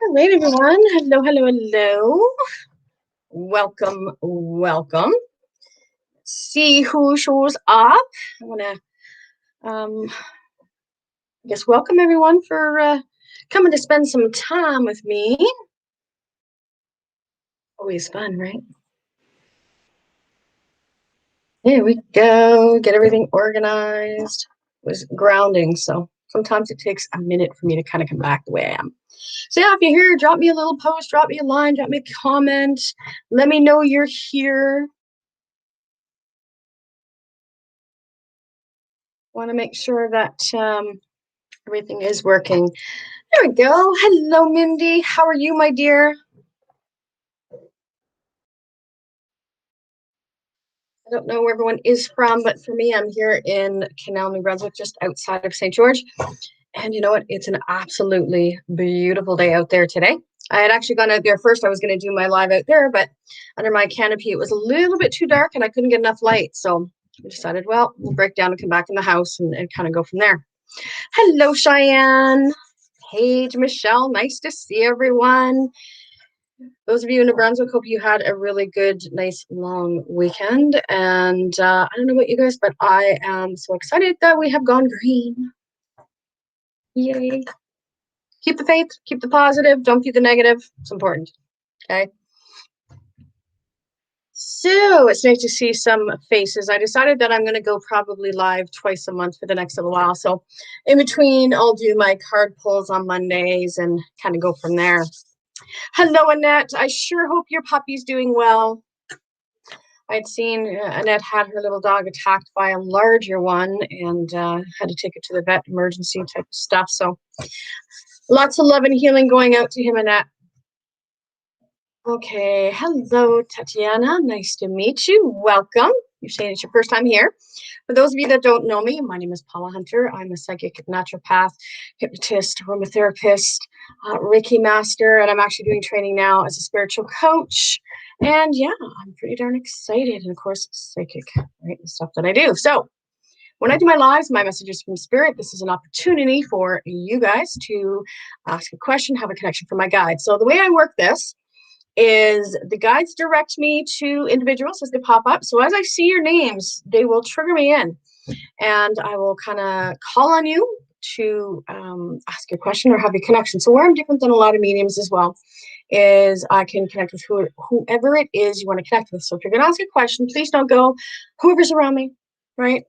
All right, everyone. Hello, hello, hello. Welcome, welcome. See who shows up. I want to, I guess, welcome everyone for coming to spend some time with me. Always fun, right? There we go. Get everything organized. It was grounding, so sometimes it takes a minute for me to kind of come back the way I am. So yeah, if you're here, drop me a little post, drop me a line, drop me a comment. Let me know you're here. Want to make sure that everything is working. There we go. Hello, Mindy. How are you, my dear? I don't know where everyone is from, but for me, I'm here in Canal, New Brunswick, just outside of St. George. And you know what? It's an absolutely beautiful day out there today. I had actually gone out there first. I was going to do my live out there, but under my canopy, it was a little bit too dark and I couldn't get enough light. So I decided, well, we'll break down and come back in the house and kind of go from there. Hello, Cheyenne. Paige, Michelle, nice to see everyone. Those of you in New Brunswick, hope you had a really good, nice, long weekend. And I don't know about you guys, but I am so excited that we have gone green. Yay. Keep the faith, keep the positive, don't feed the negative. It's important. Okay. So it's nice to see some faces. I decided that I'm going to go probably live twice a month for the next little while. So in between, I'll do my card pulls on Mondays and kind of go from there. Hello, Annette. I sure hope your puppy's doing well. I'd seen Annette had her little dog attacked by a larger one and had to take it to the vet, emergency type of stuff. So lots of love and healing going out to him, Annette. Okay, hello, Tatiana. Nice to meet you. Welcome. You're saying it's your first time here. For those of you that don't know me, my name is Paula Hunter. I'm a psychic naturopath, hypnotist, aromatherapist, Reiki master, and I'm actually doing training now as a spiritual coach. And yeah, I'm pretty darn excited. And of course, psychic, right? The stuff that I do. So when I do my lives, my messages from spirit, this is an opportunity for you guys to ask a question, have a connection for my guide. So the way I work this is the guides direct me to individuals as they pop up. So as I see your names, they will trigger me in and I will kind of call on you to ask a question or have a connection. So where I'm different than a lot of mediums as well is I can connect with whoever it is you want to connect with. So if you're going to ask a question, please don't go whoever's around me, right?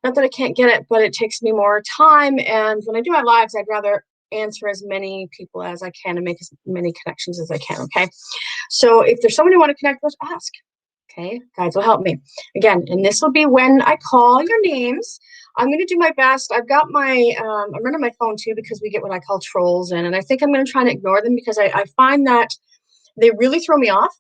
Not that I can't get it, but it takes me more time. And when I do my lives, I'd rather answer as many people as I can and make as many connections as I can, okay? So if there's someone you want to connect with, ask. Okay, guides will help me. Again, and this will be when I call your names. I'm going to do my best. I've got my, I'm running my phone too because we get what I call trolls in. And I think I'm going to try and ignore them because I find that they really throw me off.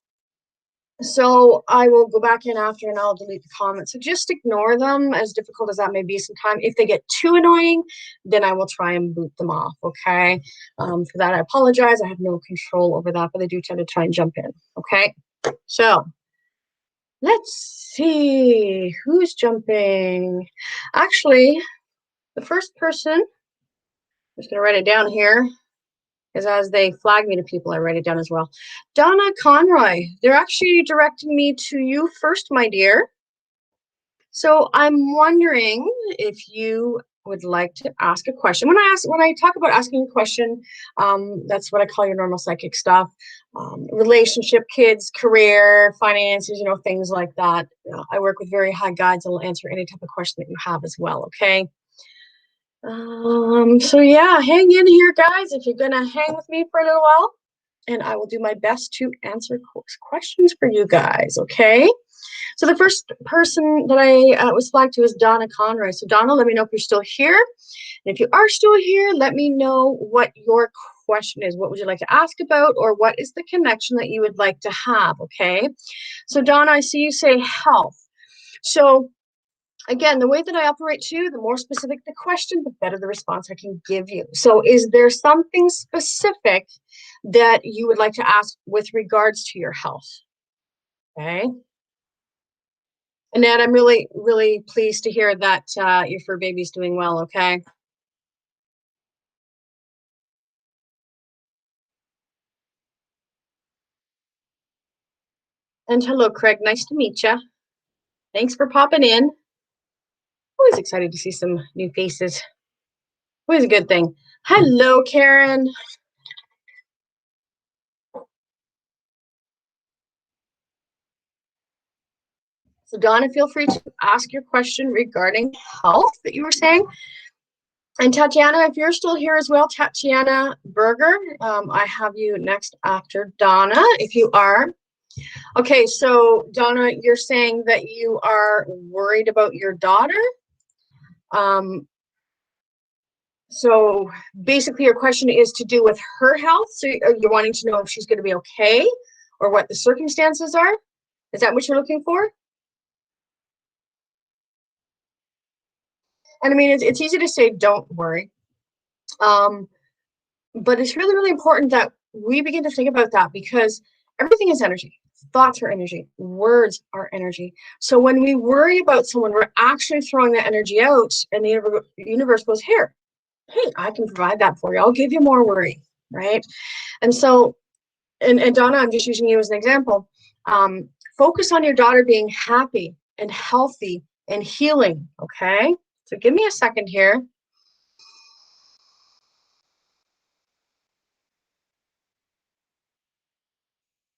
So I will go back in after and I'll delete the comments. So just ignore them, as difficult as that may be sometimes. If they get too annoying, then I will try and boot them off, okay? For that, I apologize. I have no control over that, but I do tend to try and jump in, okay? So let's see who's jumping. Actually, the first person, I'm just going to write it down here, because as they flag me to people, I write it down as well. Donna Conroy, they're actually directing me to you first, my dear. So I'm wondering if you would like to ask a question. When I talk about asking a question, that's what I call your normal psychic stuff. Relationship, kids, career, finances, things like that. I work with very high guides and will answer any type of question that you have as well, okay? So yeah, hang in here, guys, if you're gonna hang with me for a little while, and I will do my best to answer questions for you guys, okay? So the first person that I was flagged to is Donna Conroy. So Donna, let me know if you're still here. And if you are still here, let me know what your question is. What would you like to ask about, or what is the connection that you would like to have, okay? So Donna, I see you say health. So again, the way that I operate too, the more specific the question, the better the response I can give you. So is there something specific that you would like to ask with regards to your health? Okay. Annette, I'm really, really pleased to hear that your fur baby's doing well, okay? And hello, Craig. Nice to meet you. Thanks for popping in. Always excited to see some new faces. Always a good thing. Hello, Karen. So Donna, feel free to ask your question regarding health that you were saying. And Tatiana, if you're still here as well, Tatiana Berger, I have you next after Donna, if you are. Okay, so Donna, you're saying that you are worried about your daughter. So basically your question is to do with her health. So you're wanting to know if she's going to be okay or what the circumstances are. Is that what you're looking for? And I mean, it's easy to say, don't worry. But it's really, really important that we begin to think about that because everything is energy. Thoughts are energy. Words are energy. So when we worry about someone, we're actually throwing that energy out and the universe goes, here, hey, I can provide that for you. I'll give you more worry, right? And so, and Donna, I'm just using you as an example. Focus on your daughter being happy and healthy and healing, okay? So give me a second here.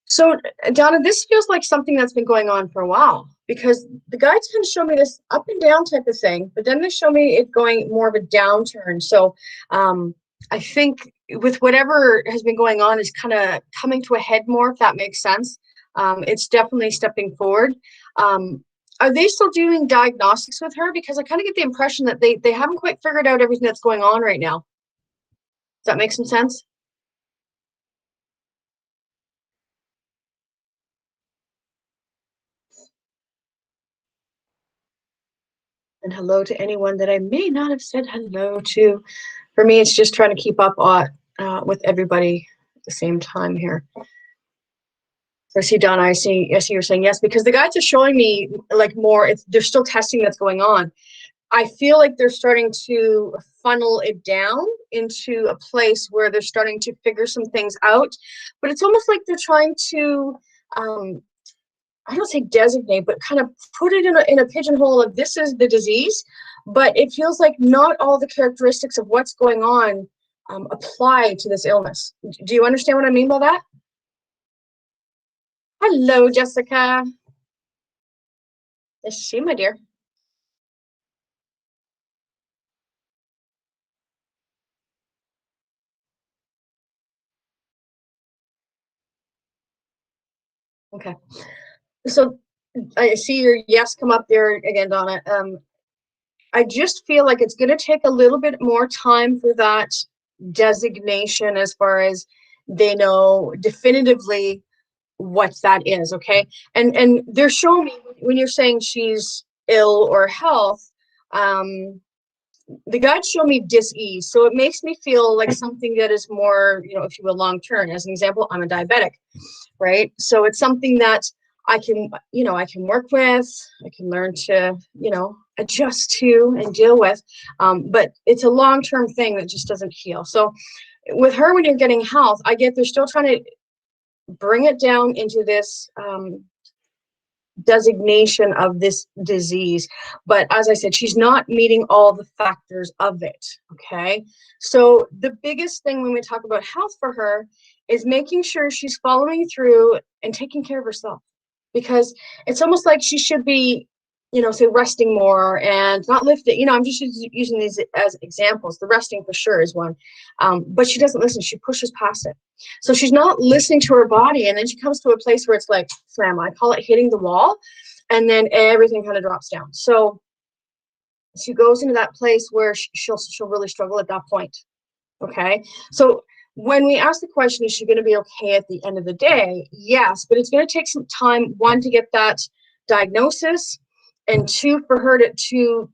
So, Donna, this feels like something that's been going on for a while because the guides kind of show me this up and down type of thing, but then they show me it going more of a downturn. So, I think with whatever has been going on is kind of coming to a head more, if that makes sense. It's definitely stepping forward. Are they still doing diagnostics with her? Because I kind of get the impression that they haven't quite figured out everything that's going on right now. Does that make some sense? And hello to anyone that I may not have said hello to. For me, it's just trying to keep up with everybody at the same time here. So I see Donna, I see you're saying yes, because the guides are showing me like more, there's still testing that's going on. I feel like they're starting to funnel it down into a place where they're starting to figure some things out, but it's almost like they're trying to, I don't say designate, but kind of put it in a pigeonhole of this is the disease, but it feels like not all the characteristics of what's going on apply to this illness. Do you understand what I mean by that? Hello, Jessica. Is she, my dear? Okay. So I see your yes come up there again, Donna. I just feel like it's going to take a little bit more time for that designation as far as they know definitively what that is. Okay. And they're showing me when you're saying she's ill or health, the guides show me dis-ease. So it makes me feel like something that is more, if you will, long term. As an example, I'm a diabetic, right? So it's something that I can work with, I can learn to, adjust to and deal with. But it's a long-term thing that just doesn't heal. So with her, when you're getting health, I get they're still trying to bring it down into this designation of this disease. But as I said, she's not meeting all the factors of it. Okay. So the biggest thing when we talk about health for her is making sure she's following through and taking care of herself, because it's almost like she should be, say resting more and not lifting. I'm just using these as examples. The resting for sure is one. But she doesn't listen. She pushes past it. So she's not listening to her body. And then she comes to a place where it's like, slam, I call it hitting the wall. And then everything kind of drops down. So she goes into that place where she'll really struggle at that point. Okay. So when we ask the question, is she going to be okay at the end of the day? Yes, but it's going to take some time, one, to get that diagnosis, and two, for her to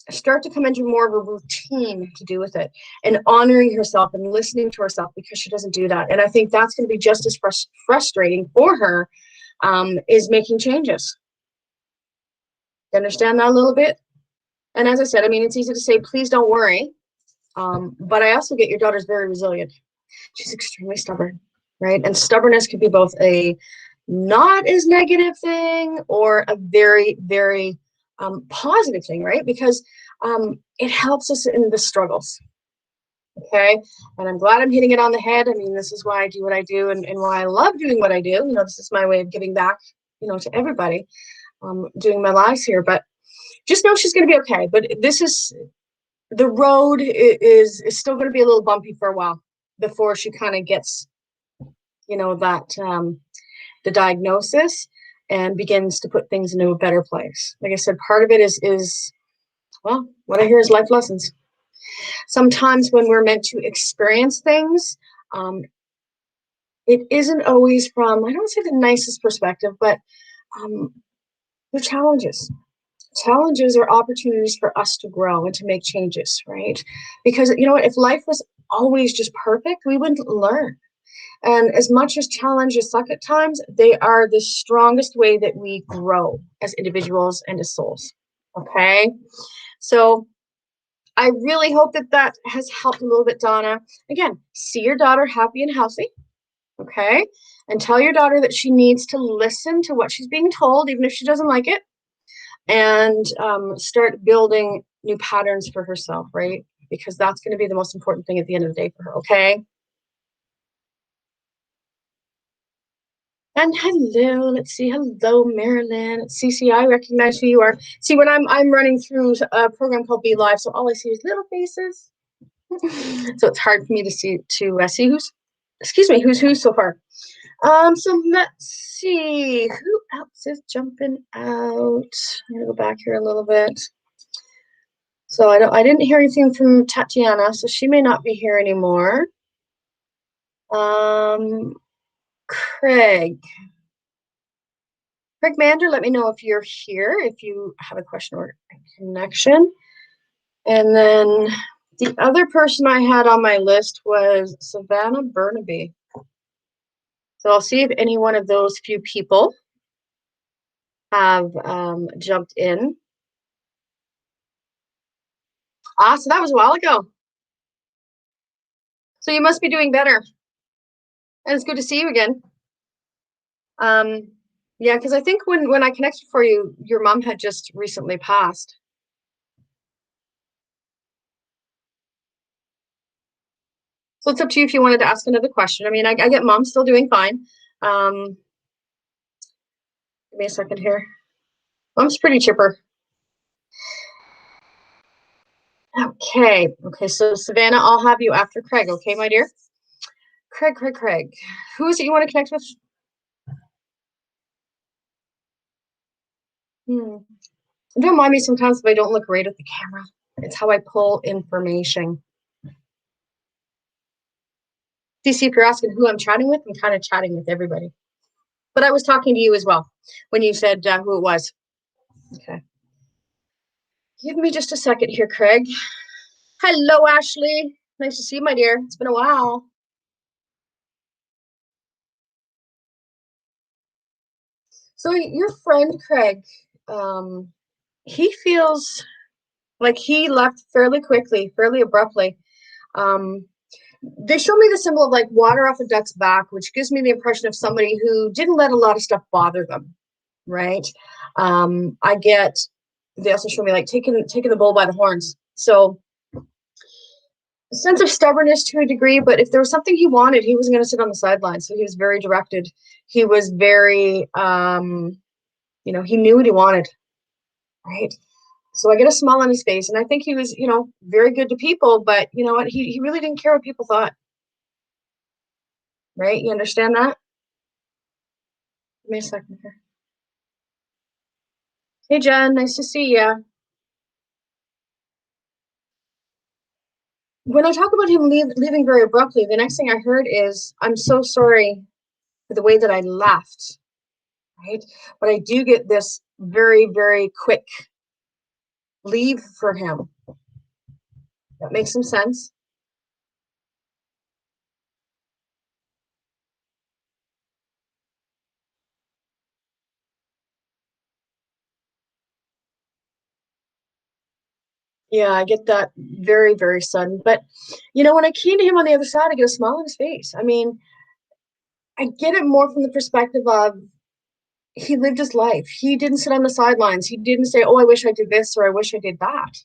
start to come into more of a routine to do with it and honoring herself and listening to herself, because she doesn't do that. And I think that's going to be just as frustrating for her, is making changes. You understand that a little bit? And as I said, I mean, it's easy to say, please don't worry. But I also get your daughter's very resilient. She's extremely stubborn, right? And stubbornness could be both a not as negative thing or a very, very positive thing, right? Because it helps us in the struggles. Okay. And I'm glad I'm hitting it on the head. I mean, this is why I do what I do and why I love doing what I do. You know, this is my way of giving back, you know, to everybody, doing my lives here. But just know she's going to be okay. But this is the road is still going to be a little bumpy for a while before she kind of gets, you know, that the diagnosis and begins to put things into a better place. Like I said, part of it is well, what I hear is life lessons. Sometimes when we're meant to experience things, um, it isn't always from, I don't say the nicest perspective, but um, the challenges. Challenges are opportunities for us to grow and to make changes, right? Because you know what, if life was always just perfect, we wouldn't learn. And as much as challenges suck at times, they are the strongest way that we grow as individuals and as souls. Okay. So I really hope that that has helped a little bit, Donna. Again, see your daughter happy and healthy. Okay. And tell your daughter that she needs to listen to what she's being told, even if she doesn't like it, and start building new patterns for herself, right? Because that's going to be the most important thing at the end of the day for her. Okay. And hello, let's see. Hello, Marilyn. Cece, I recognize who you are. See, when I'm running through a program called Be Live, so all I see is little faces. So it's hard for me to see see who's, excuse me, who's who so far. So let's see who else is jumping out. I'm gonna go back here a little bit. So I didn't hear anything from Tatiana, so she may not be here anymore. Craig. Craig Mander, let me know if you're here, if you have a question or a connection. And then the other person I had on my list was Savannah Burnaby. So I'll see if any one of those few people have jumped in. Ah, so that was a while ago. So you must be doing better. And it's good to see you again. Yeah, because I think when I connected for you, your mom had just recently passed. So it's up to you if you wanted to ask another question. I mean, I get mom still doing fine. Give me a second here. Mom's pretty chipper. Okay. Okay. So Savannah, I'll have you after Craig. Okay, my dear. Craig. Who is it you want to connect with? Don't mind me sometimes if I don't look right at the camera. It's how I pull information. DC, if you're asking who I'm chatting with, I'm kind of chatting with everybody. But I was talking to you as well when you said who it was. Okay. Give me just a second here, Craig. Hello, Ashley. Nice to see you, my dear. It's been a while. So your friend Craig, he feels like he left fairly quickly, fairly abruptly. They show me the symbol of like water off a duck's back, which gives me the impression of somebody who didn't let a lot of stuff bother them, right? I get. They also show me like taking the bull by the horns. So a sense of stubbornness to a degree, but if there was something he wanted, he wasn't going to sit on the sidelines. So he was very directed. He was very, you know, he knew what he wanted, right? So I get a smile on his face, and I think he was, you know, very good to people, but you know what? He really didn't care what people thought, right? You understand that? Give me a second here. Hey, Jen, nice to see you. When I talk about him leaving very abruptly, the next thing I heard is, I'm so sorry for the way that I left, right? But I do get this very, very quick leave for him. That makes some sense. Yeah, I get that very, very sudden. But you know, when I key to him on the other side, I get a smile on his face. I mean, I get it more from the perspective of he lived his life. He didn't sit on the sidelines. He didn't say, oh, I wish I did this or I wish I did that,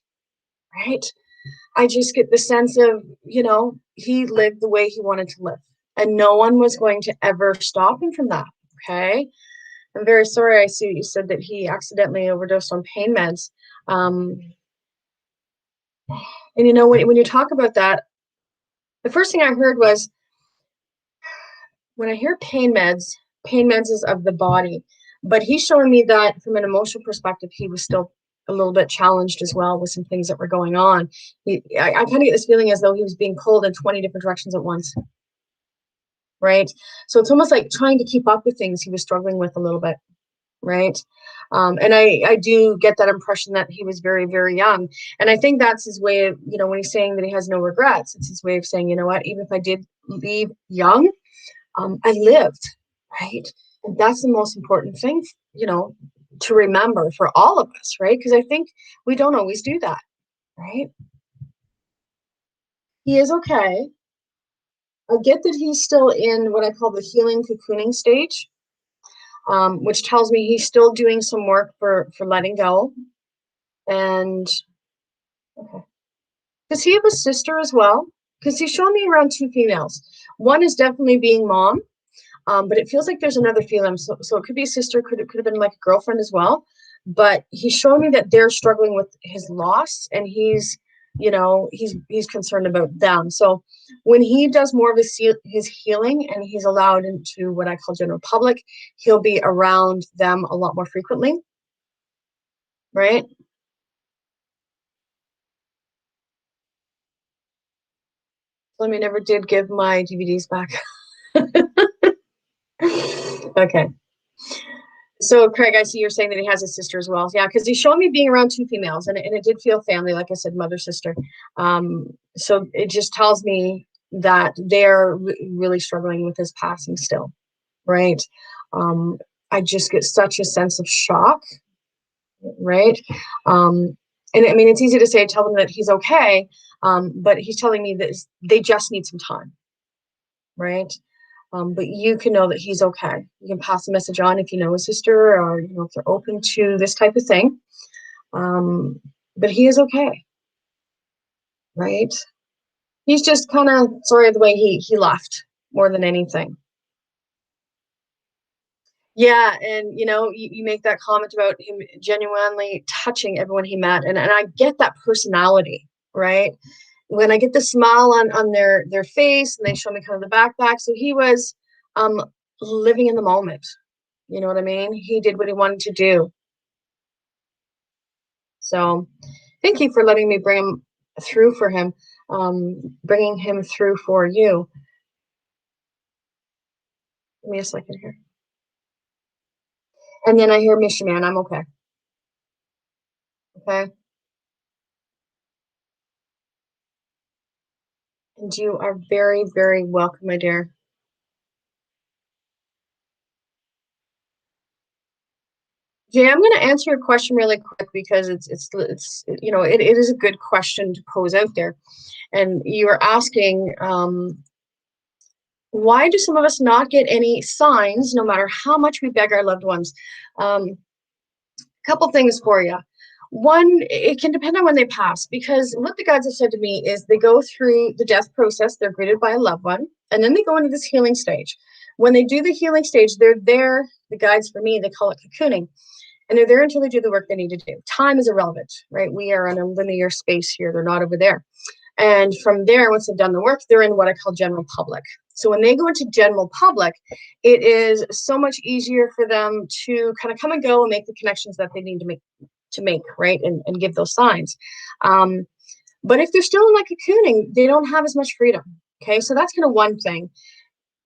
right? I just get the sense of, he lived the way he wanted to live, and no one was going to ever stop him from that. Okay. I'm very sorry. I see you said that he accidentally overdosed on pain meds. And when you talk about that, the first thing I heard was, when I hear pain meds is of the body, but he's showing me that from an emotional perspective, he was still a little bit challenged as well with some things that were going on. I kind of get this feeling as though he was being pulled in 20 different directions at once. Right. So it's almost like trying to keep up with things he was struggling with a little bit. Right. And I do get that impression that he was very, very young. And I think that's his way of, when he's saying that he has no regrets, it's his way of saying, you know what, even if I did leave young, I lived, right? And that's the most important thing, to remember for all of us, right? Because I think we don't always do that, right? He is okay. I get that he's still in what I call the healing cocooning stage, which tells me he's still doing some work for letting go. And okay. Does he have a sister as well? Because he's showing me around two females. One is definitely being mom, but it feels like there's another female. So it could be a sister, could have been like a girlfriend as well. But he's showing me that they're struggling with his loss, and he's concerned about them. So when he does more of his healing and he's allowed into what I call general public, he'll be around them a lot more frequently, right? Let me never did give my DVDs back. Okay. So Craig, I see you're saying that he has a sister as well. Yeah, because he's showing me being around two females, and it did feel family, like I said, mother, sister. So it just tells me that they're really struggling with his passing still, right? I just get such a sense of shock, right? And I mean, it's easy to say, tell them that he's okay, but he's telling me that they just need some time, right? But you can know that he's okay. You can pass the message on if you know his sister, or if they're open to this type of thing. But he is okay, right? He's just kind of sorry the way he left more than anything. Yeah, and you make that comment about him genuinely touching everyone he met, and I get that personality, right? When I get the smile on their face, and they show me kind of the backpack, so he was um living in the moment. You know what I mean? He did what he wanted to do. So thank you for letting me bring him through for him, bringing him through for you. Give me a second here. And then I hear Mission Man. I'm okay. Okay. And you are very, very welcome, my dear. Jay, I'm going to answer your question really quick because it is a good question to pose out there. And you are asking, why do some of us not get any signs no matter how much we beg our loved ones? Couple things for you. One, it can depend on when they pass, because what the guides have said to me is they go through the death process, they're greeted by a loved one, and then they go into this healing stage. When they do the healing stage, they're there, the guides for me, they call it cocooning, and they're there until they do the work they need to do. Time is irrelevant, right? We are in a linear space here, they're not over there. And from there, once they've done the work, they're in what I call general public. So when they go into general public, it is so much easier for them to kind of come and go and make the connections that they need to make, right? And give those signs. But if they're still in like cocooning, they don't have as much freedom. Okay, so that's kind of one thing.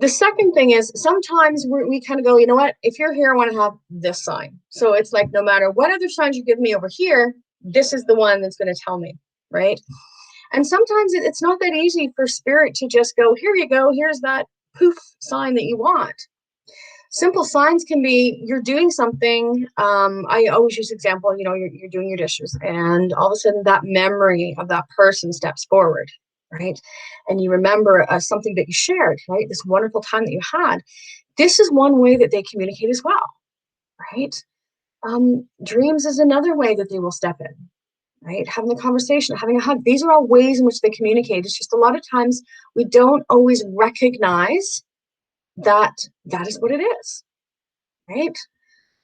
The second thing is sometimes we kind of go, you know what, if you're here, I want to have this sign. So it's like, no matter what other signs you give me over here, this is the one that's going to tell me, right? And sometimes it's not that easy for spirit to just go, here you go, here's that poof sign that you want. Simple signs can be you're doing something. I always use example, you're doing your dishes, and all of a sudden that memory of that person steps forward, right? And you remember something that you shared, right? This wonderful time that you had. This is one way that they communicate as well, right? Dreams is another way that they will step in, right? Having a conversation, having a hug. These are all ways in which they communicate. It's just a lot of times we don't always recognize that that is what it is, right?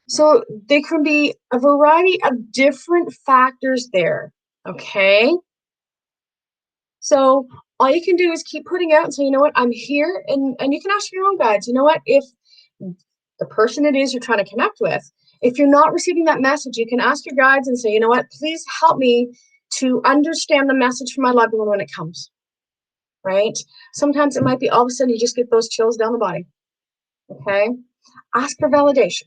So there can be a variety of different factors there, okay? So all you can do is keep putting out and say, you know what, I'm here, and you can ask your own guides, you know what, if the person it is you're trying to connect with, if you're not receiving that message, you can ask your guides and say, you know what, please help me to understand the message from my loved one when it comes, right? Sometimes it might be all of a sudden you just get those chills down the body, okay? Ask for validation.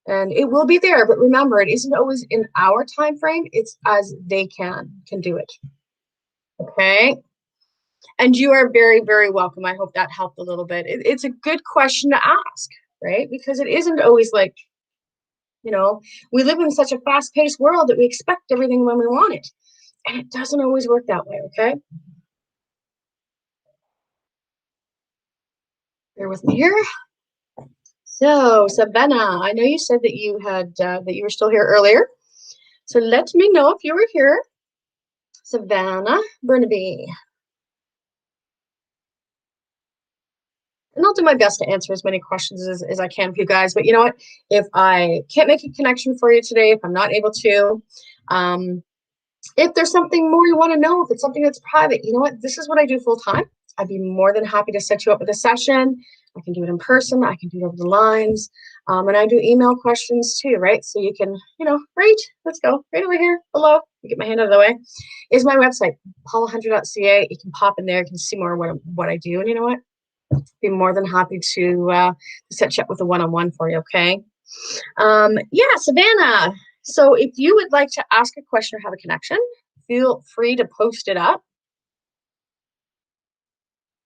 And it will be there, but remember, it isn't always in our time frame. It's as they can do it. Okay. And you are very, very welcome. I hope that helped a little bit. It's a good question to ask, right? Because it isn't always like, we live in such a fast-paced world that we expect everything when we want it. And it doesn't always work that way, okay? Bear with me here. So, Savannah, I know you said that you had that you were still here earlier. So let me know if you were here. Savannah Burnaby. And I'll do my best to answer as many questions as I can for you guys. But you know what? If I can't make a connection for you today, if I'm not able to, if there's something more you want to know, if it's something that's private, you know what? This is what I do full time. I'd be more than happy to set you up with a session. I can do it in person. I can do it over the lines. And I do email questions too, right? So you can, right, let's go. Right over here, below. Get my hand out of the way. Is my website, paulahunter.ca. You can pop in there. You can see more of what I do. And you know what? Be more than happy to set you up with a one-on-one for you, okay? Yeah, Savannah. So if you would like to ask a question or have a connection, feel free to post it up.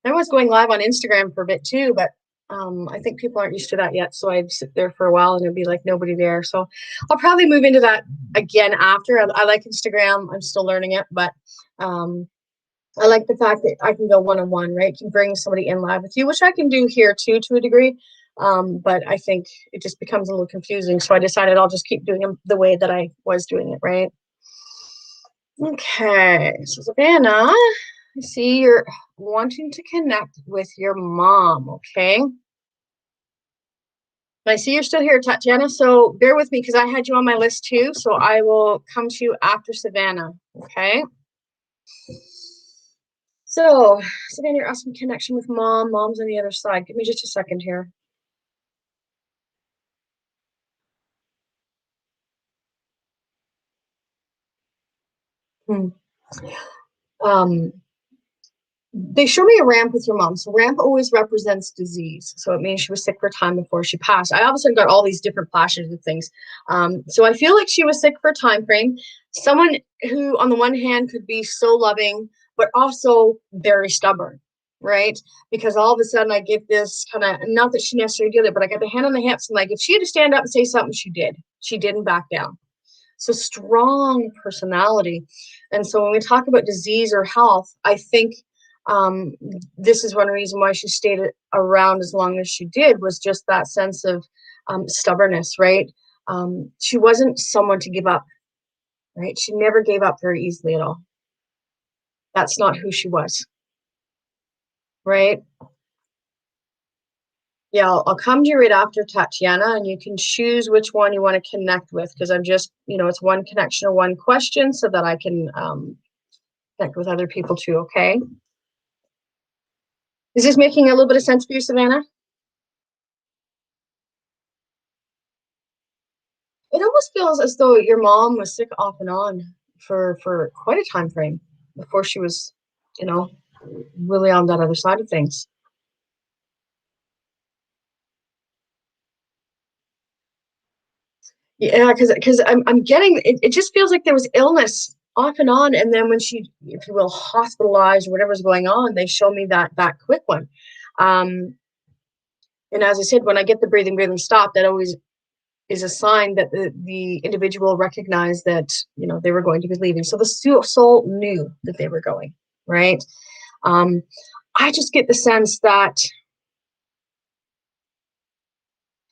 I was going live on Instagram for a bit too, but I think people aren't used to that yet. So I'd sit there for a while and it'd be like nobody there. So I'll probably move into that again after. I like Instagram. I'm still learning it, but I like the fact that I can go one-on-one, right? Can bring somebody in live with you, which I can do here too, to a degree. But I think it just becomes a little confusing. So I decided I'll just keep doing them the way that I was doing it, right? Okay, so Savannah, I see you're wanting to connect with your mom, okay? I see you're still here, Tatiana, so bear with me because I had you on my list too, so I will come to you after Savannah, okay? So, Savannah, you're asking connection with mom. Mom's on the other side. Give me just a second here. They show me a ramp with your mom. So ramp always represents disease. So it means she was sick for a time before she passed. I obviously got all these different flashes of things. So I feel like she was sick for a time frame. Someone who, on the one hand, could be so loving, but also very stubborn, right? Because all of a sudden I get this kind of, not that she necessarily did it, but I got the hand on the hips and like, if she had to stand up and say something, she did. She didn't back down. So strong personality. And so when we talk about disease or health, I think this is one reason why she stayed around as long as she did, was just that sense of stubbornness, right? She wasn't someone to give up, right? She never gave up very easily at all. That's not who she was, right? Yeah, I'll come to you right after Tatiana, and you can choose which one you want to connect with, because I'm just, it's one connection or one question so that I can connect with other people too, okay? Is this making a little bit of sense for you, Savannah? It almost feels as though your mom was sick off and on for quite a time frame before she was, really on that other side of things. Yeah, because I'm getting it, it just feels like there was illness off and on, and then when she, if you will, hospitalized or whatever's going on, they show me that quick one. And as I said, when I get the breathing stop, that always is a sign that the individual recognized that, they were going to be leaving. So the soul knew that they were going, right? I just get the sense that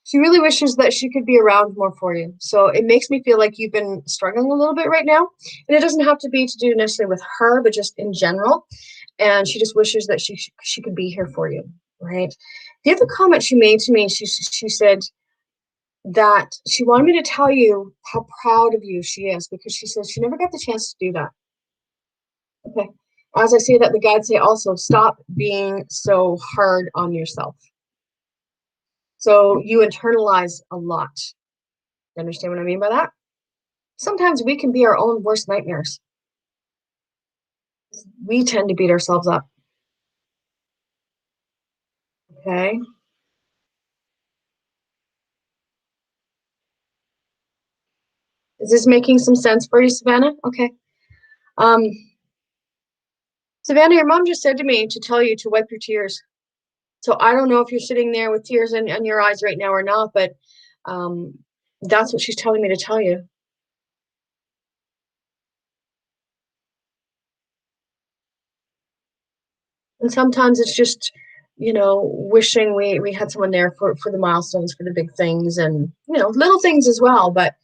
She really wishes that she could be around more for you. So it makes me feel like you've been struggling a little bit right now. And it doesn't have to be to do necessarily with her, but just in general. And she just wishes that she could be here for you, right? The other comment she made to me, she said that she wanted me to tell you how proud of you she is, because she says she never got the chance to do that. Okay. As I say that, the guides say also stop being so hard on yourself. So you internalize a lot. You understand what I mean by that? Sometimes we can be our own worst nightmares. We tend to beat ourselves up. Okay. Is this making some sense for you, Savannah? Okay. Um, Savannah, your mom just said to me to tell you to wipe your tears. So I don't know if you're sitting there with tears in your eyes right now or not, but um, that's what she's telling me to tell you. And sometimes it's just, wishing we had someone there for the milestones, for the big things, and little things as well. But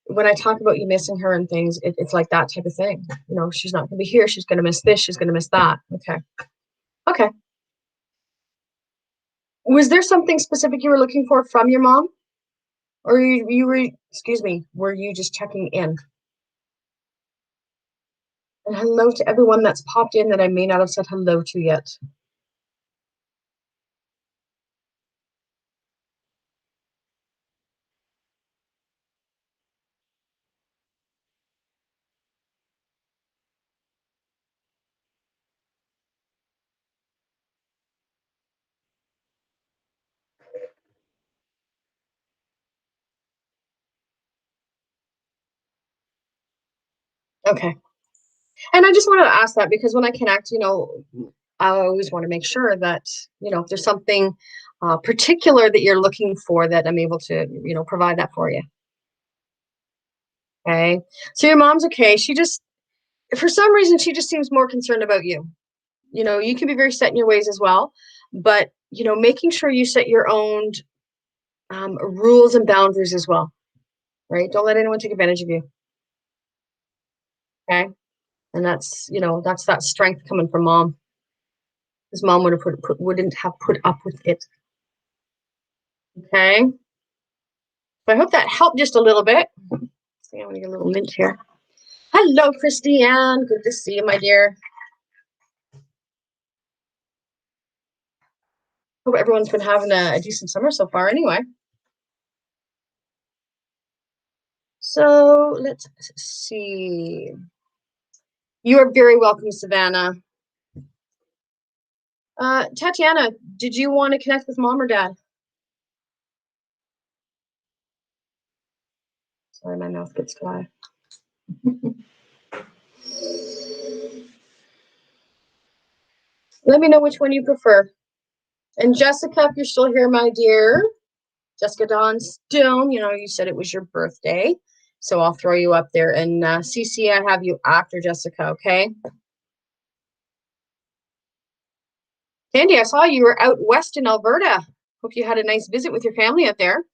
when I talk about you missing her and things, it's like that type of thing. She's not going to be here. She's going to miss this. She's going to miss that. Okay. Okay. Was there something specific you were looking for from your mom? Or you were, excuse me, were you just checking in? And hello to everyone that's popped in that I may not have said hello to yet. Okay. And I just wanted to ask that because when I connect, I always want to make sure that, if there's something particular that you're looking for, that I'm able to, provide that for you. Okay. So your mom's okay. She just, for some reason, she just seems more concerned about you. You can be very set in your ways as well, but, making sure you set your own rules and boundaries as well, right? Don't let anyone take advantage of you. Okay. And that's that strength coming from mom. His mom would have wouldn't have put up with it. Okay. So I hope that helped just a little bit. See, I'm gonna get a little mint here. Hello, Christiane. Good to see you, my dear. Hope everyone's been having a decent summer so far anyway. So let's see. You are very welcome, Savannah. Tatiana, did you want to connect with mom or dad? Sorry, my mouth gets dry. Let me know which one you prefer. And Jessica, if you're still here, my dear, Jessica Dawn Stone, you said it was your birthday. So I'll throw you up there. And Cece, I have you after Jessica, okay? Sandy, I saw you were out west in Alberta. Hope you had a nice visit with your family out there.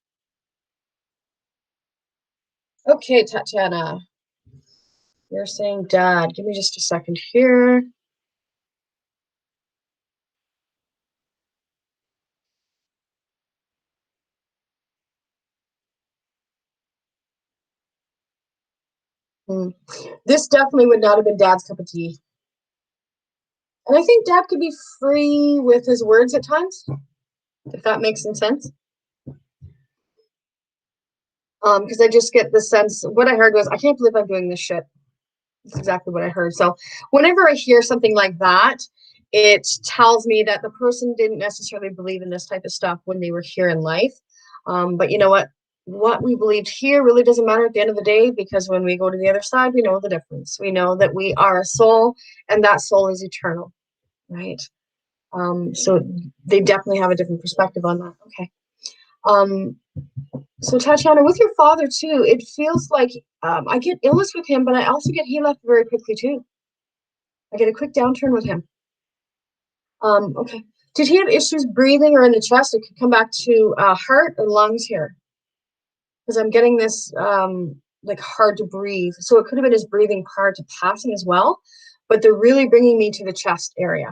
Okay, Tatiana. You're saying dad. Give me just a second here. This definitely would not have been dad's cup of tea. And I think dad could be free with his words at times, if that makes some sense. Because I just get the sense, what I heard was, I can't believe I'm doing this shit. That's exactly what I heard. So whenever I hear something like that, it tells me that the person didn't necessarily believe in this type of stuff when they were here in life. But you know what we believed here really doesn't matter at the end of the day, because when we go to the other side, we know the difference. We know that we are a soul, and that soul is eternal, right? So they definitely have a different perspective on that. Okay. So Tatiana, with your father too, it feels like I get illness with him, but I also get he left very quickly too. I get a quick downturn with him. Okay. Did he have issues breathing or in the chest? It could come back to heart or lungs here. Because I'm getting this like hard to breathe. So it could have been his breathing prior to passing as well, but they're really bringing me to the chest area.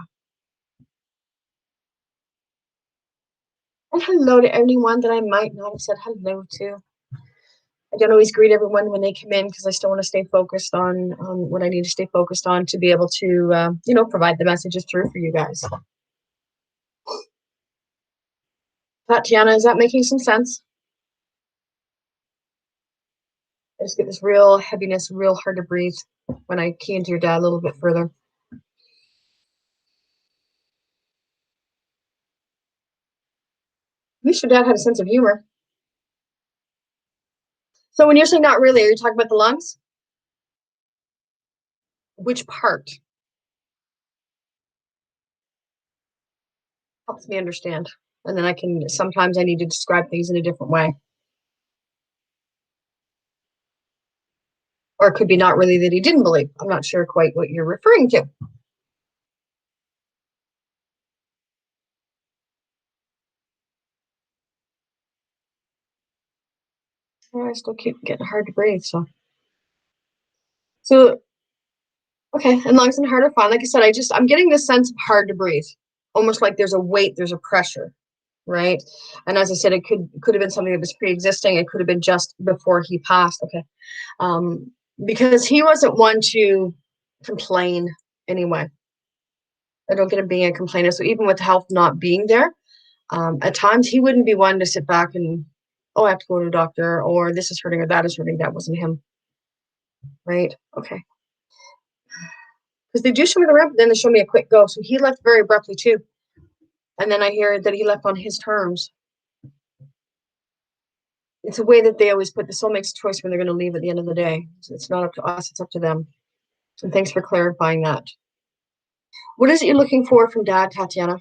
And hello to anyone that I might not have said hello to. I don't always greet everyone when they come in because I still want to stay focused on what I need to stay focused on to be able to, provide the messages through for you guys. Tatiana, is that making some sense? I just get this real heaviness, real hard to breathe when I key into your dad a little bit further. At least your dad had a sense of humor. So when you're saying not really, are you talking about the lungs? Which part? Helps me understand. And then sometimes I need to describe things in a different way. Or it could be not really that he didn't believe. I'm not sure quite what you're referring to. I still keep getting hard to breathe, so okay, and lungs and heart are fine. Like I said, I'm getting this sense of hard to breathe, almost like there's a weight, there's a pressure, right? And as I said, it could have been something that was pre-existing. It could have been just before he passed. Okay, because he wasn't one to complain anyway. I don't get him being a complainer. So even with health not being there, at times he wouldn't be one to sit back and, oh, I have to go to a doctor, or this is hurting, or that is hurting. That wasn't him, right? Okay. Because they do show me the ramp, then they show me a quick go. So he left very abruptly too. And then I hear that he left on his terms. It's a way that they always put the soul makes a choice when they're going to leave at the end of the day. So it's not up to us, it's up to them. And thanks for clarifying that. What is it you're looking for from Dad, Tatiana?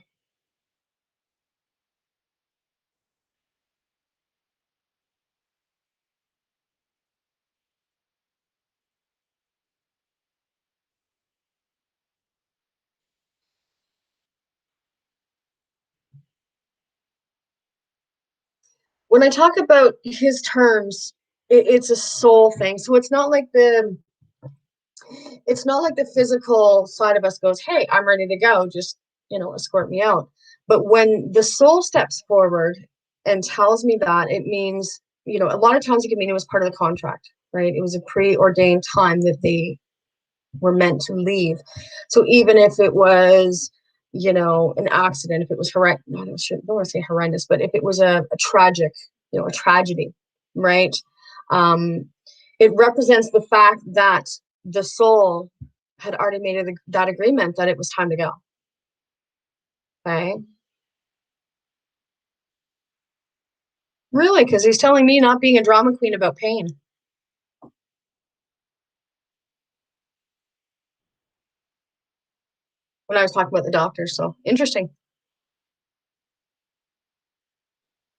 When I talk about his terms, it's a soul thing. So it's not like the physical side of us goes, hey, I'm ready to go, just escort me out. But when the soul steps forward and tells me that, it means, a lot of times it can mean it was part of the contract, right? It was a preordained time that they were meant to leave. So even if it was an accident, if it was horrendous, I don't want to say horrendous, but if it was a tragic, a tragedy, right? um it represents the fact that the soul had already made that agreement that it was time to go. Okay. Really? Because he's telling me not being a drama queen about pain. When I was talking about the doctor. So interesting.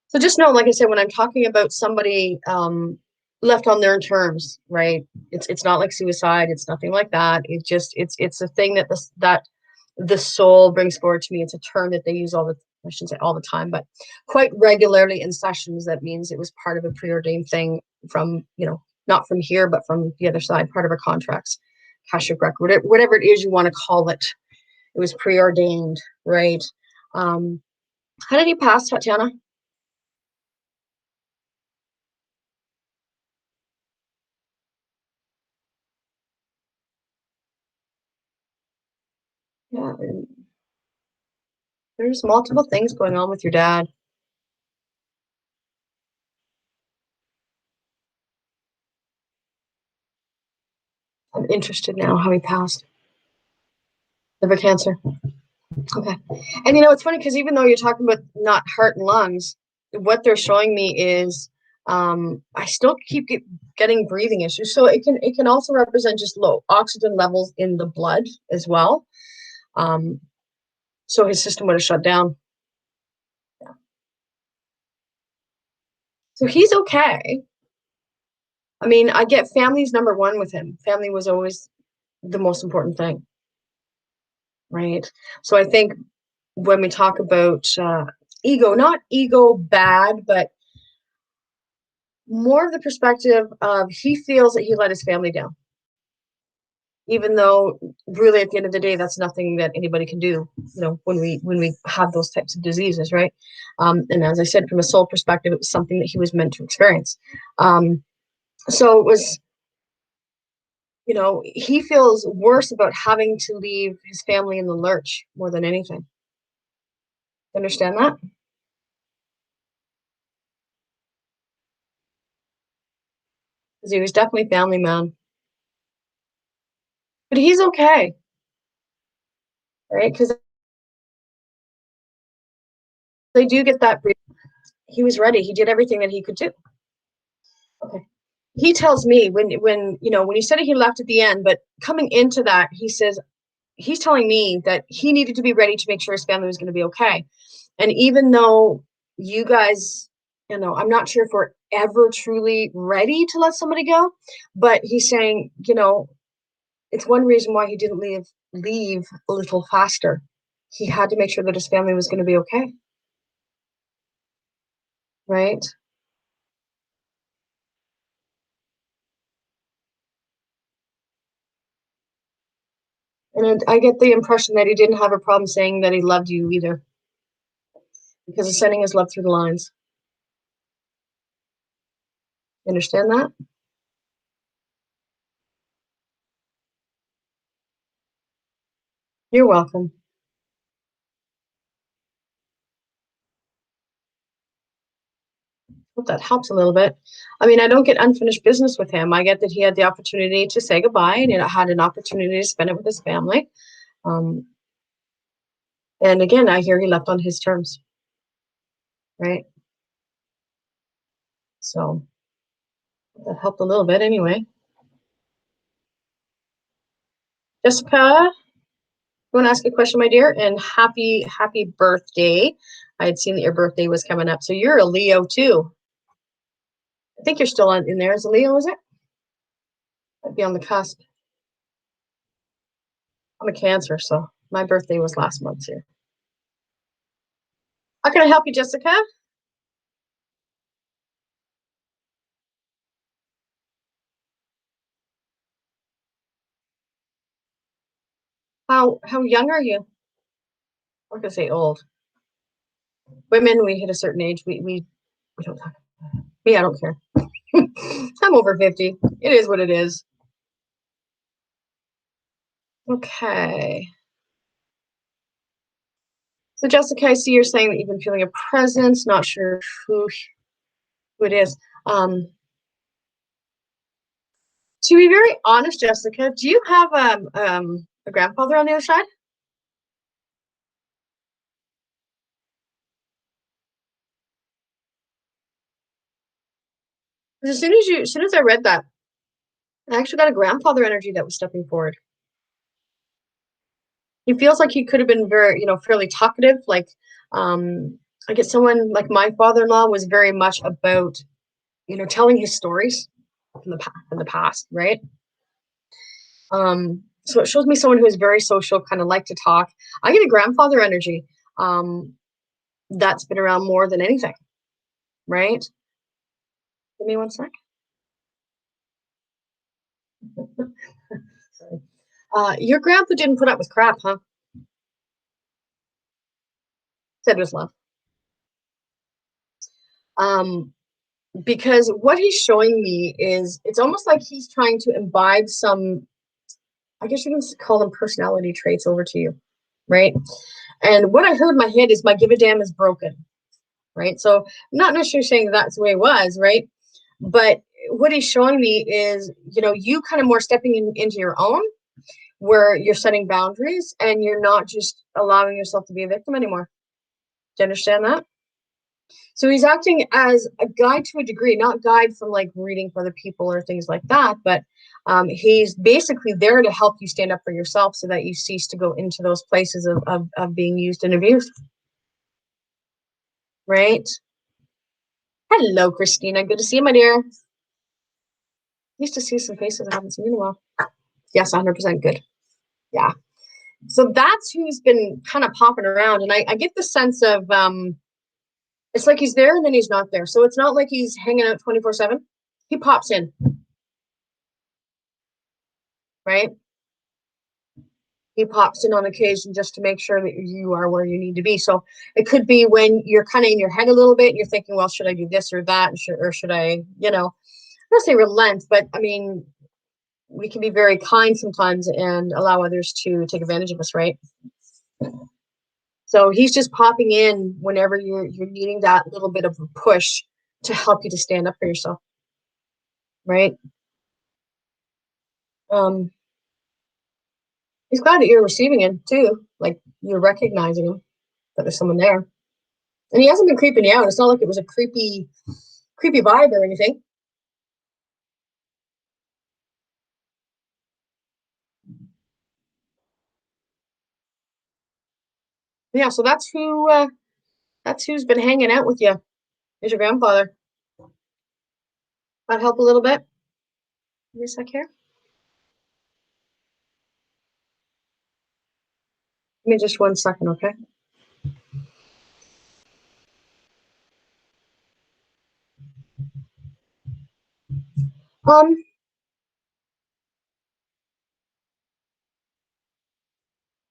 So just know, like I said, when I'm talking about somebody left on their terms, right? It's not like suicide. It's nothing like that. It's a thing that the soul brings forward to me. It's a term that they use I shouldn't say all the time, but quite regularly in sessions. That means it was part of a preordained thing from, not from here, but from the other side, part of our contracts, Akashic record, whatever it is you want to call it. It was preordained, right? How did he pass, Tatiana? Yeah, there's multiple things going on with your dad. I'm interested now how he passed. Liver cancer. Okay. And it's funny because even though you're talking about not heart and lungs, what they're showing me is I still keep getting breathing issues. So it can also represent just low oxygen levels in the blood as well. Um, so his system would have shut down. Yeah. So he's okay. I mean, I get family's number one with him. Family was always the most important thing, right? So I think when we talk about ego, not ego bad, but more of the perspective of he feels that he let his family down, even though really at the end of the day, that's nothing that anybody can do, when we have those types of diseases, right? And as I said, from a soul perspective, it was something that he was meant to experience. So it was, he feels worse about having to leave his family in the lurch more than anything. Understand that? Because he was definitely family man. But he's okay, right? Because they do get that. He was ready. He did everything that he could do. Okay. He tells me when he said he left at the end, but coming into that, he says he's telling me that he needed to be ready to make sure his family was going to be okay. And even though you guys, I'm not sure if we're ever truly ready to let somebody go, but he's saying, it's one reason why he didn't leave a little faster. He had to make sure that his family was going to be okay. Right? And I get the impression that he didn't have a problem saying that he loved you either, because he's sending his love through the lines. You understand that? You're welcome. Hope that helps a little bit. I mean, I don't get unfinished business with him. I get that he had the opportunity to say goodbye and had an opportunity to spend it with his family. Um, and again, I hear he left on his terms, right? So that helped a little bit anyway. Jessica, you want to ask a question, my dear? And happy birthday. I had seen that your birthday was coming up. So you're a Leo too. I think you're still in there as a Leo, is it? I'd be on the cusp. I'm a Cancer, so my birthday was last month here. How can I help you, Jessica? How young are you? I'm gonna say old. Women, we hit a certain age. We don't talk. Me, I don't care. I'm over 50. It is what it is. Okay. So Jessica, I see you're saying that you've been feeling a presence, not sure who it is. To be very honest, Jessica, do you have a grandfather on the other side? 'Cause as soon as I read that, I actually got a grandfather energy that was stepping forward. He feels like he could have been very, fairly talkative. Like, I guess someone like my father-in-law was very much about, telling his stories in the past, right? So it shows me someone who is very social, kind of like to talk. I get a grandfather energy, um, that's been around more than anything, right? Give me one sec. Sorry. Your grandpa didn't put up with crap, huh? Said with love. Um, because what he's showing me is it's almost like he's trying to imbibe some, I guess you can call them personality traits over to you, right? And what I heard in my head is my give a damn is broken, right? So I'm not necessarily saying that's the way it was, right? But what he's showing me is, you kind of more stepping into your own, where you're setting boundaries and you're not just allowing yourself to be a victim anymore. Do you understand that? So he's acting as a guide to a degree, not guide from like reading for other people or things like that, but he's basically there to help you stand up for yourself so that you cease to go into those places of being used and abused. Right? Hello, Christina. Good to see you, my dear. Used to see some faces I haven't seen in a while. Yes, 100% good. Yeah. So that's who's been kind of popping around. And I get the sense of it's like he's there and then he's not there. So it's not like he's hanging out 24/7. He pops in, right? He pops in on occasion just to make sure that you are where you need to be. So it could be when you're kind of in your head a little bit and you're thinking, well, should I do this or that? Or should I, I don't say relent, but I mean, we can be very kind sometimes and allow others to take advantage of us, right? So he's just popping in whenever you're needing that little bit of a push to help you to stand up for yourself, right? Um, he's glad that you're receiving it too, like you're recognizing him, that there's someone there. And he hasn't been creeping you out. It's not like it was a creepy vibe or anything. Yeah, so that's who's been hanging out with you. Is your grandfather. That help a little bit? Give me a sec here. Give me just 1 second, okay? Um,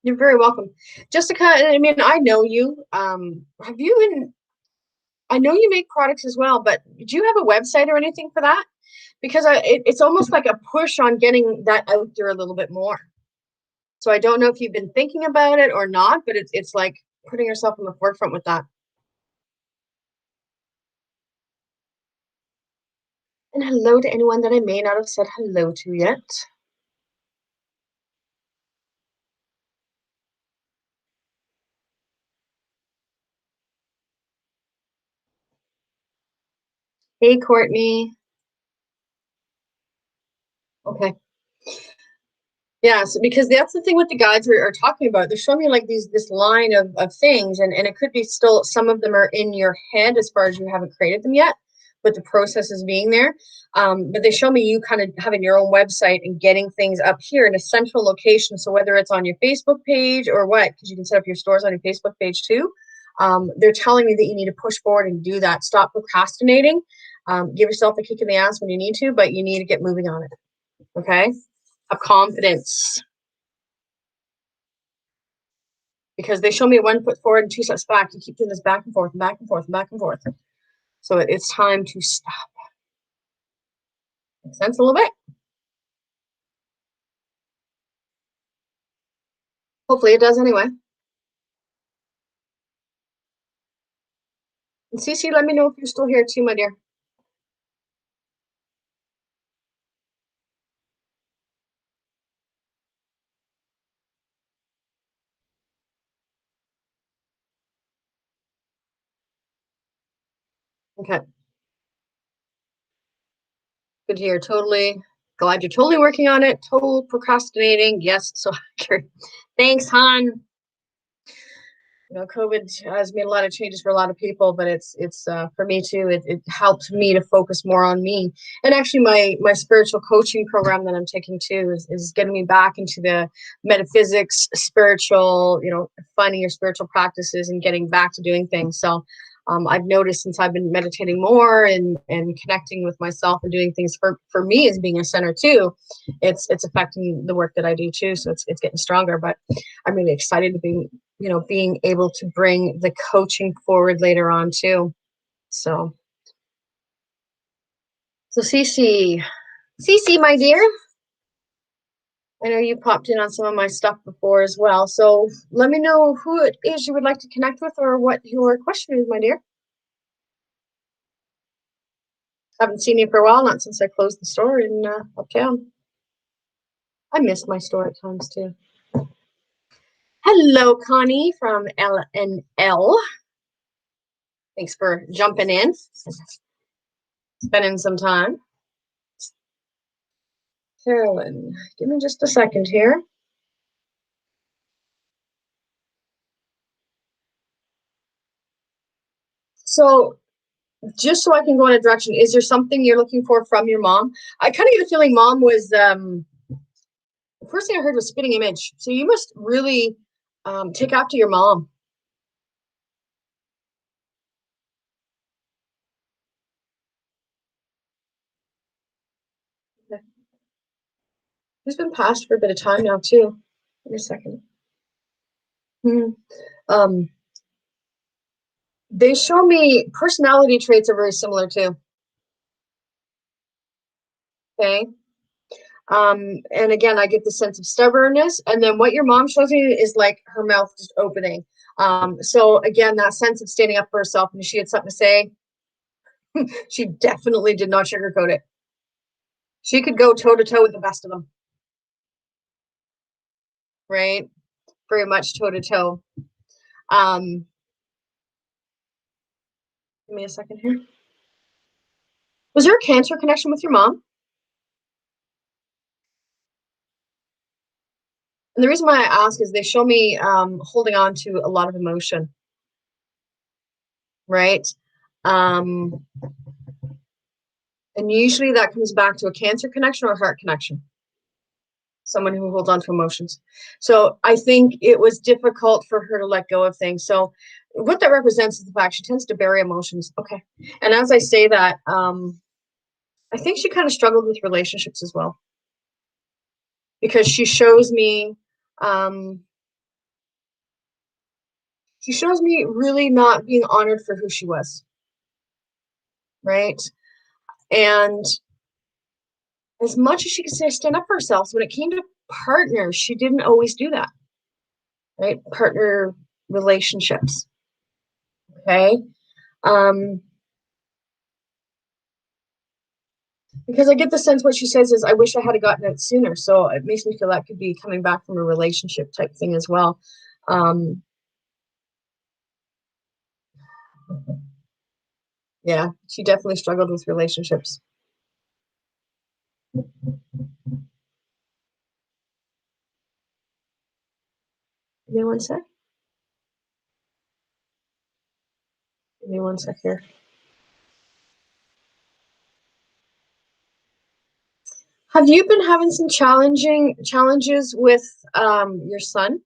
you're very welcome. Jessica, I mean, I know you. Have you been, I know you make products as well, but do you have a website or anything for that? Because it's almost like a push on getting that out there a little bit more. So I don't know if you've been thinking about it or not, but it's like putting yourself in the forefront with that. And hello to anyone that I may not have said hello to yet. Hey, Courtney. Okay. Yeah, so because that's the thing with the guides are talking about. They're showing me like this line of things, and it could be still some of them are in your head as far as you haven't created them yet, but the process is being there. But they show me you kind of having your own website and getting things up here in a central location. So whether it's on your Facebook page or what, because you can set up your stores on your Facebook page too. They're telling me that you need to push forward and do that. Stop procrastinating. Give yourself a kick in the ass when you need to, but you need to get moving on it. Okay. Have confidence, because they show me 1 foot forward and 2 steps back. You keep doing this back and forth and back and forth and back and forth. So it's time to stop. Makes sense a little bit? Hopefully it does anyway. And Cece, let me know if you're still here too, my dear. Okay. Good to hear. Totally glad you're totally working on it. Total procrastinating. Yes. So thanks, hon. COVID has made a lot of changes for a lot of people, but it's for me too. It helped me to focus more on me. And actually, my spiritual coaching program that I'm taking too is getting me back into the metaphysics, spiritual, finding your spiritual practices and getting back to doing things. So I've noticed since I've been meditating more and connecting with myself and doing things for me as being a center too, it's affecting the work that I do too. So it's getting stronger. But I'm really excited to be being able to bring the coaching forward later on too. So Cece, my dear, I know you popped in on some of my stuff before as well. So let me know who it is you would like to connect with or what your question is, my dear. Haven't seen you for a while, not since I closed the store in uptown. I miss my store at times too. Hello, Connie from LNL. Thanks for jumping in, spending some time. Carolyn, give me just a second here. So just so I can go in a direction, is there something you're looking for from your mom? I kind of get a feeling mom was first thing I heard was spitting image. So you must really take after your mom. Okay. He's been passed for a bit of time now too. Give me a second. Hmm. Um, they show me personality traits are very similar too. Okay. And again, I get the sense of stubbornness. And then what your mom shows me is like her mouth just opening. So again, that sense of standing up for herself, and she had something to say, she definitely did not sugarcoat it. She could go toe to toe with the best of them, right? Very much toe to toe. Um, Give me a second here. Was there a cancer connection with your mom? And the reason why I ask is they show me holding on to a lot of emotion, right? Um, and usually that comes back to a cancer connection or a heart connection, someone who holds on to emotions. So I think it was difficult for her to let go of things. So what that represents is the fact she tends to bury emotions. Okay. And as I say that, I think she kind of struggled with relationships as well because um, she shows me really not being honored for who she was, right? And as much as she could say stand up for herself, when it came to partners, she didn't always do that, right? Partner relationships. Okay. Um, because I get the sense what she says is, I wish I had gotten it sooner. So it makes me feel that could be coming back from a relationship type thing as well. Um, yeah, she definitely struggled with relationships. Give me one sec. Give me one sec here. Have you been having some challenging challenges with your son?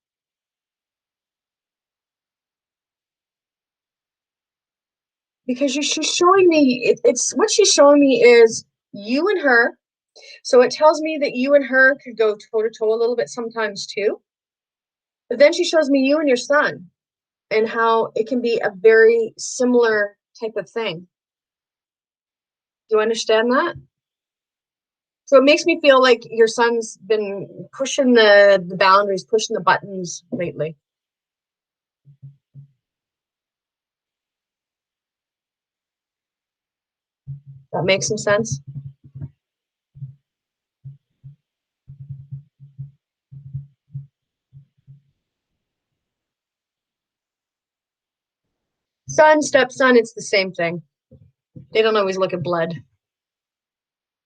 Because she's showing me it's what she's showing me is you and her. So it tells me that you and her could go toe to toe a little bit sometimes too. But then she shows me you and your son and how it can be a very similar type of thing. Do you understand that? So it makes me feel like your son's been pushing the boundaries, pushing the buttons lately. That makes some sense. Son, stepson, it's the same thing. They don't always look at blood,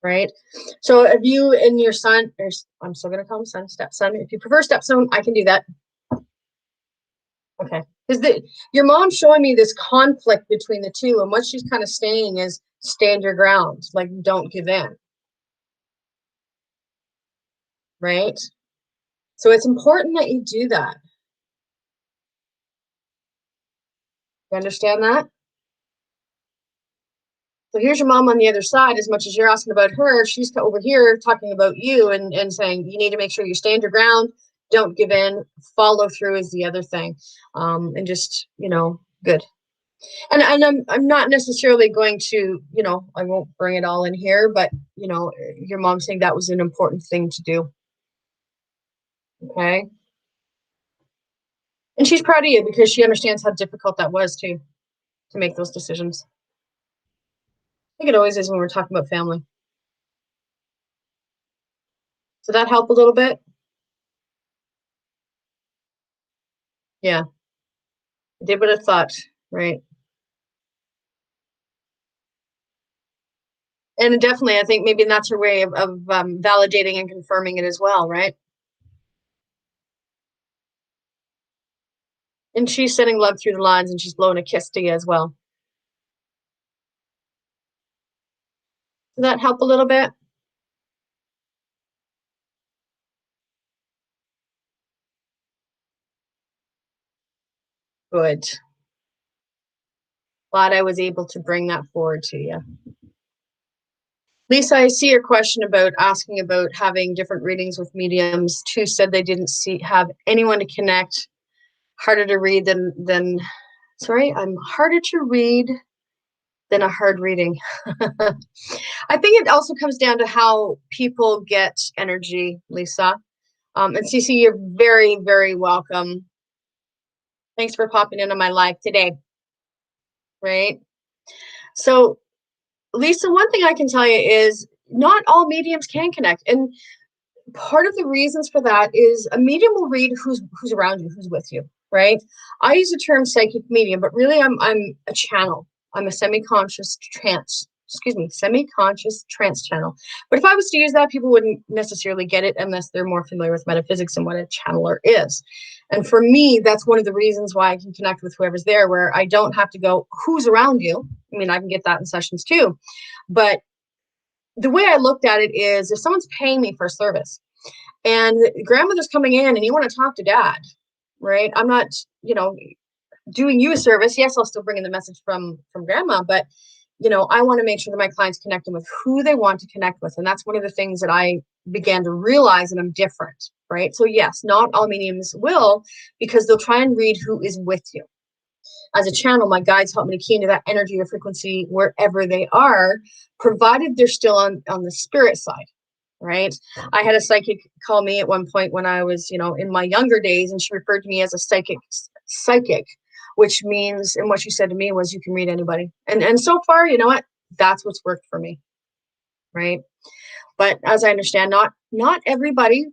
right? So if you and your son, or I'm still gonna call him son, stepson. If you prefer stepson, I can do that. Okay. Because your mom's showing me this conflict between the two, and what she's kind of saying is stand your ground, like don't give in, right? So it's important that you do that. You understand that? So here's your mom on the other side. As much as you're asking about her, she's over here talking about you and saying you need to make sure you stand your ground, don't give in, follow through is the other thing. And just, good. And I'm not necessarily going to, I won't bring it all in here, but your mom saying that was an important thing to do. Okay. And she's proud of you because she understands how difficult that was to make those decisions. I think it always is when we're talking about family. So that help a little bit? Yeah. I did what I thought, right? And definitely, I think maybe that's her way of validating and confirming it as well, right? And she's sending love through the lines and she's blowing a kiss to you as well. Does that help a little bit? Good. Glad I was able to bring that forward to you. Lisa, I see your question about asking about having different readings with mediums. Two said they didn't have anyone to connect. Harder to read than sorry, I'm harder to read than a hard reading. I think it also comes down to how people get energy, Lisa. And Cece, you're very, very welcome. Thanks for popping into my live today. Right? So, Lisa, one thing I can tell you is not all mediums can connect. And part of the reasons for that is a medium will read who's around you, who's with you, right? I use the term psychic medium, but really I'm a channel. I'm a semi-conscious trance channel. But if I was to use that, people wouldn't necessarily get it unless they're more familiar with metaphysics and what a channeler is. And for me, that's one of the reasons why I can connect with whoever's there, where I don't have to go, who's around you? I mean, I can get that in sessions too. But the way I looked at it is if someone's paying me for a service and grandmother's coming in and you want to talk to dad, right? I'm not, doing you a service. Yes, I'll still bring in the message from grandma, but I want to make sure that my clients connect with who they want to connect with. And that's one of the things that I began to realize, and I'm different, right? So yes, not all mediums will, because they'll try and read who is with you. As a channel, my guides help me to key into that energy or frequency wherever they are, provided they're still on the spirit side, right? I had a psychic call me at one point when I was, in my younger days, and she referred to me as a psychic, which means, and what she said to me was, you can read anybody. And so far, you know what? That's what's worked for me, right? But as I understand, not everybody,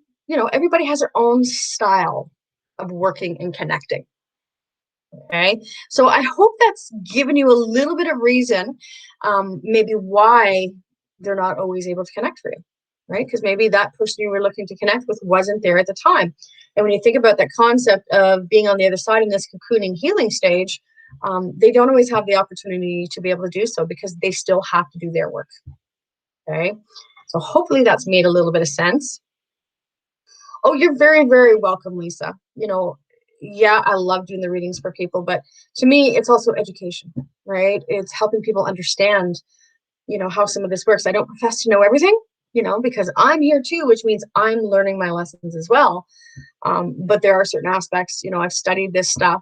everybody has their own style of working and connecting. Okay, so I hope that's given you a little bit of reason, maybe why they're not always able to connect for you, right? Because maybe that person you were looking to connect with wasn't there at the time. And when you think about that concept of being on the other side in this cocooning healing stage, they don't always have the opportunity to be able to do so because they still have to do their work. Okay, so hopefully that's made a little bit of sense. Oh, you're very, very welcome, Lisa. Yeah, I love doing the readings for people, but to me, it's also education, right? It's helping people understand, how some of this works. I don't profess to know everything, because I'm here too, which means I'm learning my lessons as well. But there are certain aspects, I've studied this stuff.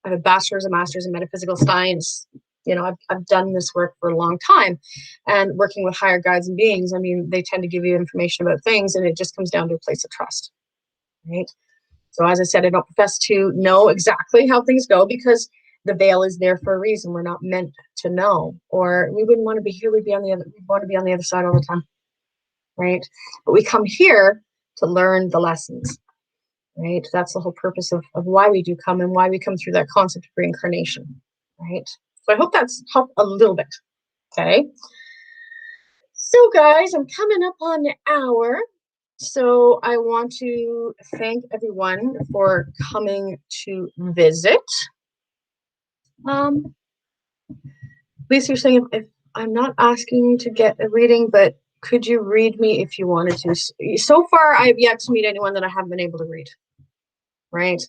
I have a bachelor's and master's in metaphysical science. I've done this work for a long time, and working with higher guides and beings. I mean, they tend to give you information about things, and it just comes down to a place of trust, right? So as I said, I don't profess to know exactly how things go because the veil is there for a reason. We're not meant to know, or we wouldn't want to be here. We want to be on the other side all the time, right? But we come here to learn the lessons, right? That's the whole purpose of why we do come and why we come through that concept of reincarnation, right? So I hope that's helped a little bit, okay? So guys, I'm coming up on the hour. So I want to thank everyone for coming to visit. Lisa, you're saying if I'm not asking to get a reading, but could you read me if you wanted to? So far, I've yet to meet anyone that I haven't been able to read, right?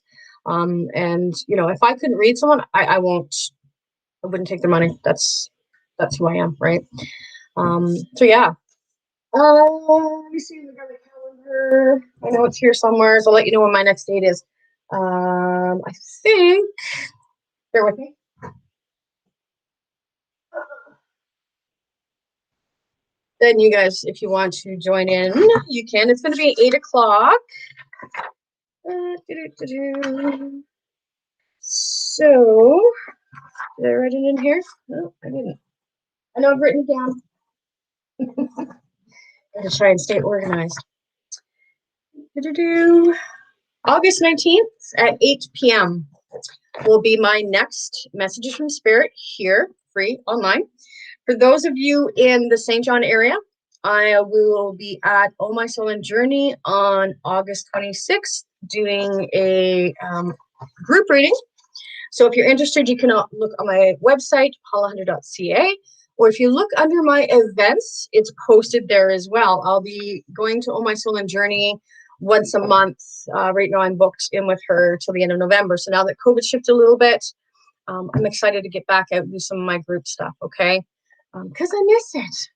And if I couldn't read someone, I wouldn't take their money. That's who I am, right? So yeah. Let me see. We got a calendar. I know it's here somewhere, so I'll let you know when my next date is. I think. Bear with me. Then you guys, if you want to join in, you can. It's going to be 8 o'clock. So, did I write it in here? No, I didn't. I know I've written it down. Gotta try and stay organized. August 19th at 8 p.m. will be my next Messages from Spirit here, free, online. For those of you in the St. John area, I will be at Oh My Soul and Journey on August 26th doing a group reading. So if you're interested, you can look on my website, paulahunter.ca, or if you look under my events, it's posted there as well. I'll be going to Oh My Soul and Journey once a month. Right now I'm booked in with her till the end of November. So now that COVID shifted a little bit, I'm excited to get back out and do some of my group stuff, okay? Because I miss it.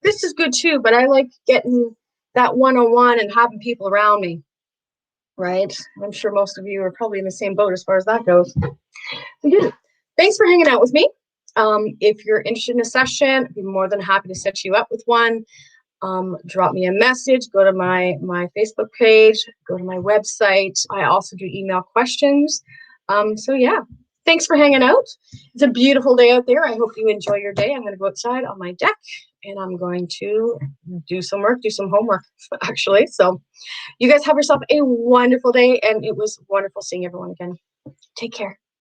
This is good too, but I like getting that one-on-one and having people around me, right? I'm sure most of you are probably in the same boat as far as that goes. So yeah, thanks for hanging out with me. If you're interested in a session, I'd be more than happy to set you up with one. Drop me a message, go to my Facebook page, go to my website. I also do email questions. So yeah, thanks for hanging out. It's a beautiful day out there. I hope you enjoy your day. I'm going to go outside on my deck and I'm going to do some work, do some homework actually. So you guys have yourself a wonderful day, and it was wonderful seeing everyone again. Take care.